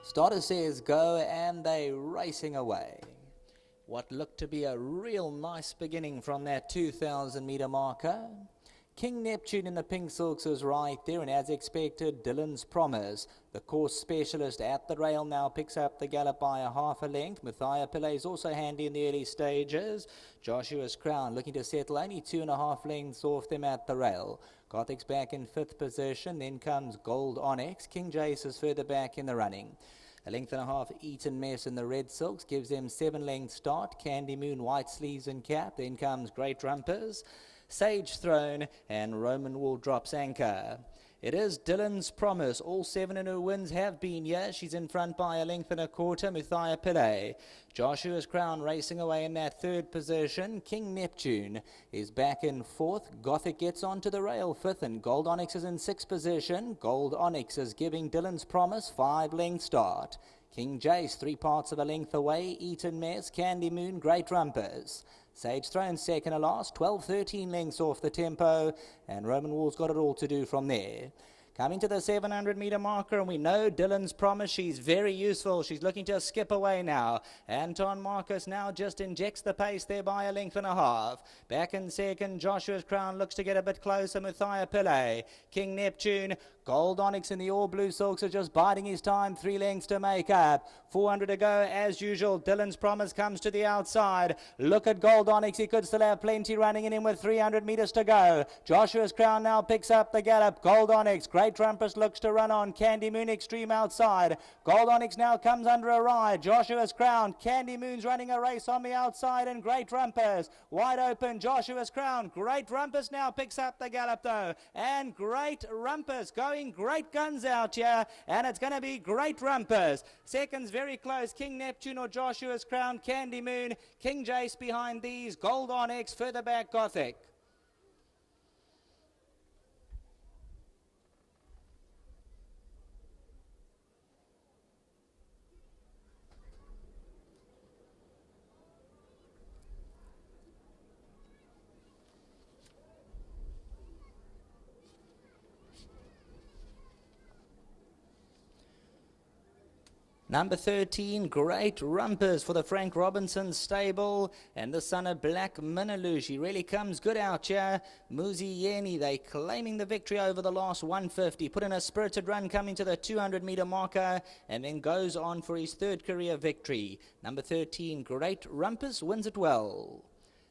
Starter says go, and they racing away. What looked to be a real nice beginning from that 2,000 metre marker. King Neptune in the pink silks is right there, and as expected, Dylan's Promise, the course specialist at the rail, now picks up the gallop by a half a length. Mathia Pillay is also handy in the early stages. Joshua's Crown looking to settle only 2.5 lengths off them at the rail. Gothic's back in 5th position, then comes Gold Onyx. King Jace is further back in the running. 1.5 lengths Eton Mess in the red silks gives them 7 length start. Candy Moon, white sleeves and cap. Then comes Great Rumpers, Sage Throne, and Roman Wool drops anchor. It is Dylan's Promise. All 7 in her wins have been here. She's in front by 1.25 lengths. Mathia Pillay. Joshua's Crown racing away in that 3rd position. King Neptune is back in 4th. Gothic gets onto the rail 5th, and Gold Onyx is in 6th position. Gold Onyx is giving Dylan's Promise 5 length start. King Jace 3 parts of a length away. Eton Mess, Candy Moon, Great Rumpers. Sage Throne second to last, 12-13 lengths off the tempo, and Roman Wool's got it all to do from there. Coming to the 700 metre marker, and we know Dylan's Promise, she's very useful. She's looking to skip away now. Anton Marcus now just injects the pace there by 1.5 lengths. Back in second, Joshua's Crown looks to get a bit closer. Mathia Pillay, King Neptune, Gold Onyx in the all blue silks are just biding his time. 3 lengths to make up. 400 to go as usual. Dylan's Promise comes to the outside. Look at Gold Onyx. He could still have plenty running in him with 300 metres to go. Joshua's Crown now picks up the gallop. Gold Onyx, Great Rumpus looks to run on. Candy Moon extreme outside. Gold Onyx now comes under a ride. Joshua's Crown. Candy Moon's running a race on the outside, and Great Rumpus wide open. Joshua's Crown. Great Rumpus now picks up the gallop though, and Great Rumpus going great guns out here, and it's going to be Great Rumpus. Seconds very close. King Neptune or Joshua's Crown. Candy Moon. King Jace behind these. Gold Onyx further back. Gothic. Number 13, Great Rumpers for the Frank Robinson stable, and the son of Black Minalush. He really comes good out here. Muzi Yeni, they claiming the victory over the last 150. Put in a spirited run coming to the 200 metre marker, and then goes on for his 3rd career victory. Number 13, Great Rumpers wins it well.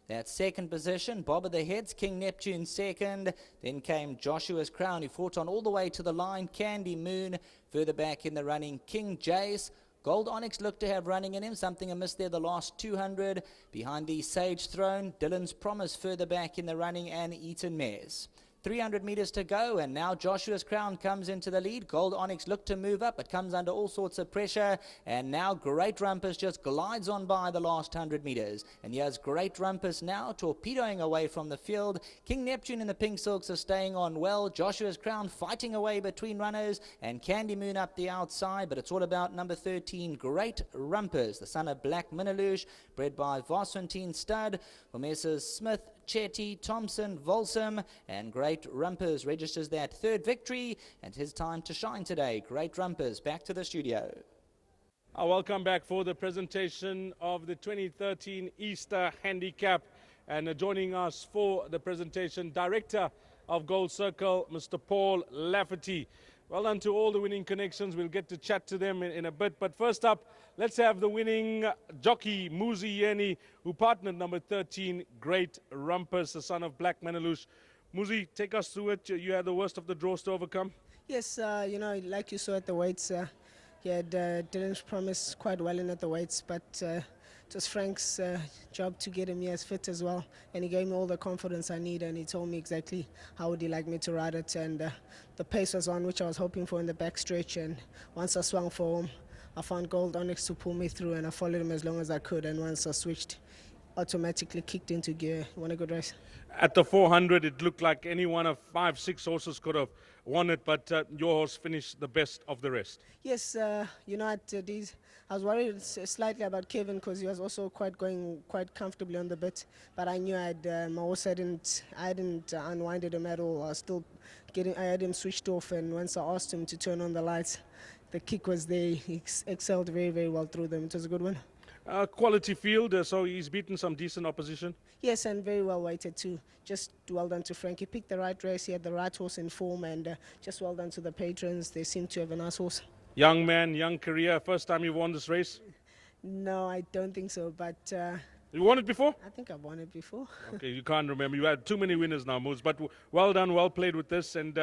That 2nd position, Bob of the Heads, King Neptune 2nd. Then came Joshua's Crown, who fought on all the way to the line. Candy Moon further back in the running. King Jace. Gold Onyx looked to have running in him. Something amiss there the last 200. Behind the Sage Throne, Dylan's Promise further back in the running, and Eton Mess. 300 metres to go, and now Joshua's Crown comes into the lead. Gold Onyx looked to move up, but comes under all sorts of pressure, and now Great Rumpus just glides on by the last 100 metres. And here's Great Rumpus now torpedoing away from the field. King Neptune in the pink silks are staying on well. Joshua's Crown fighting away between runners, and Candy Moon up the outside, but it's all about number 13, Great Rumpus, the son of Black Minalush, bred by Vossfontein Stud for Messrs. Smith, Chetty, Thompson, Volsum, and Great Rumpers registers that 3rd victory, and his time to shine today. Great Rumpers back to the studio. Welcome back for the presentation of the 2013 Easter Handicap, and joining us for the presentation, Director of Gold Circle, Mr. Paul Lafferty. Well done to all the winning connections. We'll get to chat to them in a bit. But first up, let's have the winning jockey, Muzi Yeni, who partnered number 13, Great Rumpus, the son of Black Minalush. Muzi, take us through it. You had the worst of the draws to overcome. Yes, like you saw at the weights, he had Dylan's Promise quite well in at the weights, but it was Frank's job to get him here as fit as well, and he gave me all the confidence I need, and he told me exactly how would he like me to ride it, and the pace was on which I was hoping for in the back stretch, and once I swung for home, I found Gold Onyx to pull me through, and I followed him as long as I could, and once I switched, automatically kicked into gear. Won a good race. At the 400, it looked like any one of 5-6 horses could have won it, but your horse finished the best of the rest. Yes, you know, I was worried slightly about Kevin because he was also going quite comfortably on the bit. But I knew my horse hadn't unwinded him at all. I had him switched off, and once I asked him to turn on the lights, the kick was there. He excelled very, very well through them. It was a good one. Quality field, so he's beaten some decent opposition. Yes, and very well weighted too. Just well done to Frank. He picked the right race. He had the right horse in form, and just well done to the patrons. They seem to have a nice horse. Young man, young career. First time you won this race? No, I don't think so, but You won it before? I think I've won it before. Okay, you can't remember. You had too many winners now, Moose. But well done, well played with this, and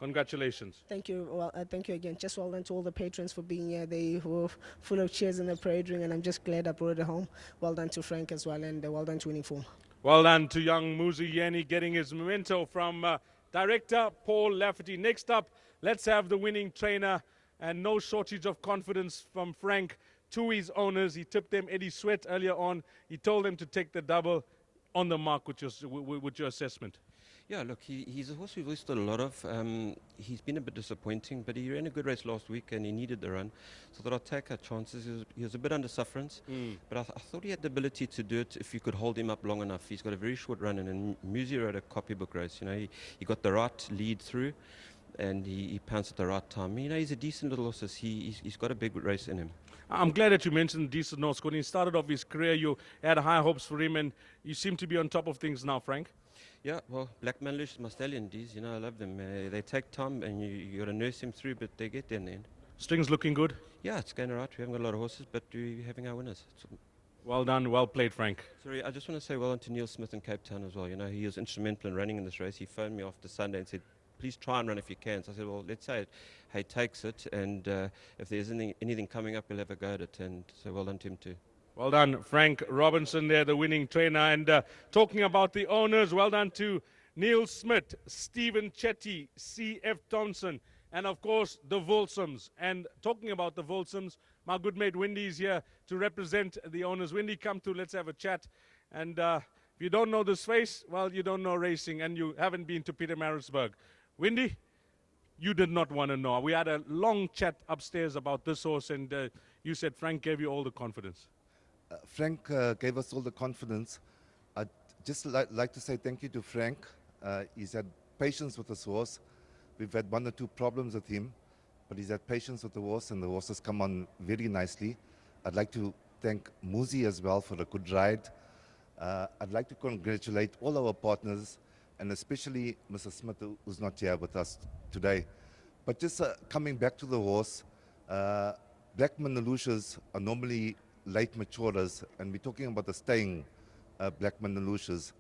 congratulations. Thank you. Well, thank you again. Just well done to all the patrons for being here. They were full of cheers in the parade ring, and I'm just glad I brought it home. Well done to Frank as well, and well done to Winning Form. Well done to young Muzi Yeni getting his memento from director Paul Lafferty. Next up, let's have the winning trainer, and no shortage of confidence from Frank to his owners. He tipped them Eddie Sweat earlier on. He told them to take the double. On the mark with your assessment. Yeah, look, he's a horse we've always thought a lot of. He's been a bit disappointing, but he ran a good race last week and he needed the run. So I thought I'd take our chances. He was a bit under sufferance, but I thought he had the ability to do it if you could hold him up long enough. He's got a very short run, and Muzi rode a copybook race. You know, he got the right lead through, and he pounced at the right time. You know, he's a decent little horse. He's got a big race in him. I'm glad that you mentioned decent horse. When he started off his career, you had high hopes for him, and you seem to be on top of things now, Frank. Yeah, well, Black Manlish is my stallion, D's. You know, I love them. They take time, and you got to nurse him through, but they get there in the end. Strings looking good? Yeah, it's going all right. We haven't got a lot of horses, but we're having our winners. Well done, well played, Frank. Sorry, I just want to say well done to Neil Smith in Cape Town as well. You know, he was instrumental in running in this race. He phoned me after Sunday and said, please try and run if you can. So I said, well, let's say he takes it, and if there's anything coming up, he'll have a go at it. And so well done to him too. Well done, Frank Robinson there, the winning trainer. And talking about the owners, well done to Neil Smith, Stephen Chetty, C.F. Thompson, and of course the Volsums. And talking about the Volsums, my good mate Wendy is here to represent the owners. Wendy, come through, let's have a chat. And if you don't know this face, well, you don't know racing, and you haven't been to Pietermaritzburg. Wendy, you did not want to know. We had a long chat upstairs about this horse, and you said Frank gave you all the confidence. Frank gave us all the confidence. I'd just like to say thank you to Frank. He's had patience with this horse. We've had one or two problems with him, but he's had patience with the horse, and the horse has come on very nicely. I'd like to thank Muzi as well for a good ride. I'd like to congratulate all our partners, and especially Mr. Smith, who's not here with us today. But just coming back to the horse, Black Mandalushas are normally late maturers, and we're talking about the staying Black Mandalushas.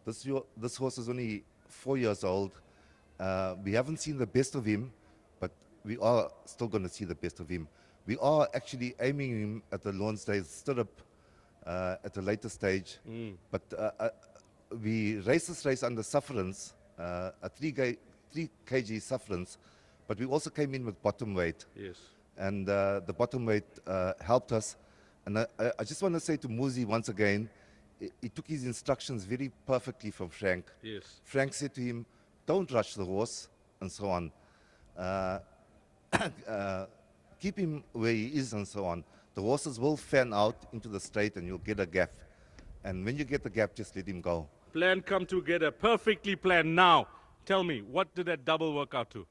This horse is only 4 years old. We haven't seen the best of him, but we are still going to see the best of him. We are actually aiming him at the Lonsdale stirrup at a later stage, but we race this race under sufferance, a 3 kg sufferance, but we also came in with bottom weight. Yes. And the bottom weight helped us. And I just want to say to Muzi once again, he took his instructions very perfectly from Frank. Yes. Frank said to him, don't rush the horse, and so on. Keep him where he is, and so on. The horses will fan out into the straight, and you'll get a gap. And when you get the gap, just let him go. Plan come together, perfectly planned. Now, tell me, what did that double work out to?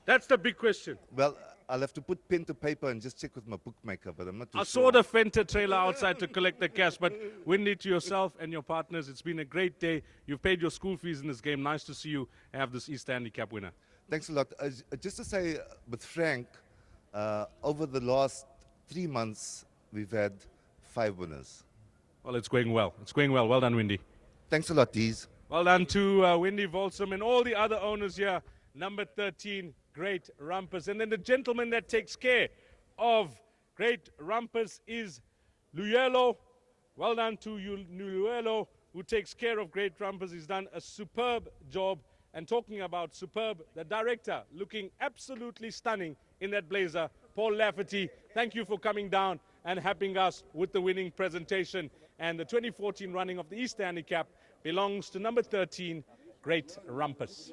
That's the big question. Well, I'll have to put pen to paper and just check with my bookmaker, but I'm not too I sure. saw the Fenta trailer outside to collect the cash, but Wendy, to yourself and your partners, it's been a great day. You've paid your school fees in this game. Nice to see you have this Easter Handicap winner. Thanks a lot. Just to say, with Frank, over the last 3 months, we've had 5 winners. Well, it's going well. It's going well. Well done, Wendy. Thanks a lot, Dees. Well done to Wendy Volsum and all the other owners here. Number 13, Great Rumpus. And then the gentleman that takes care of Great Rumpus is Luyelo. Well done to you, Luyelo, who takes care of Great Rumpus. He's done a superb job. And talking about superb, the director looking absolutely stunning in that blazer, Paul Lafferty. Thank you for coming down and helping us with the winning presentation. And the 2014 running of the Easter Handicap belongs to number 13, Great Rumpus.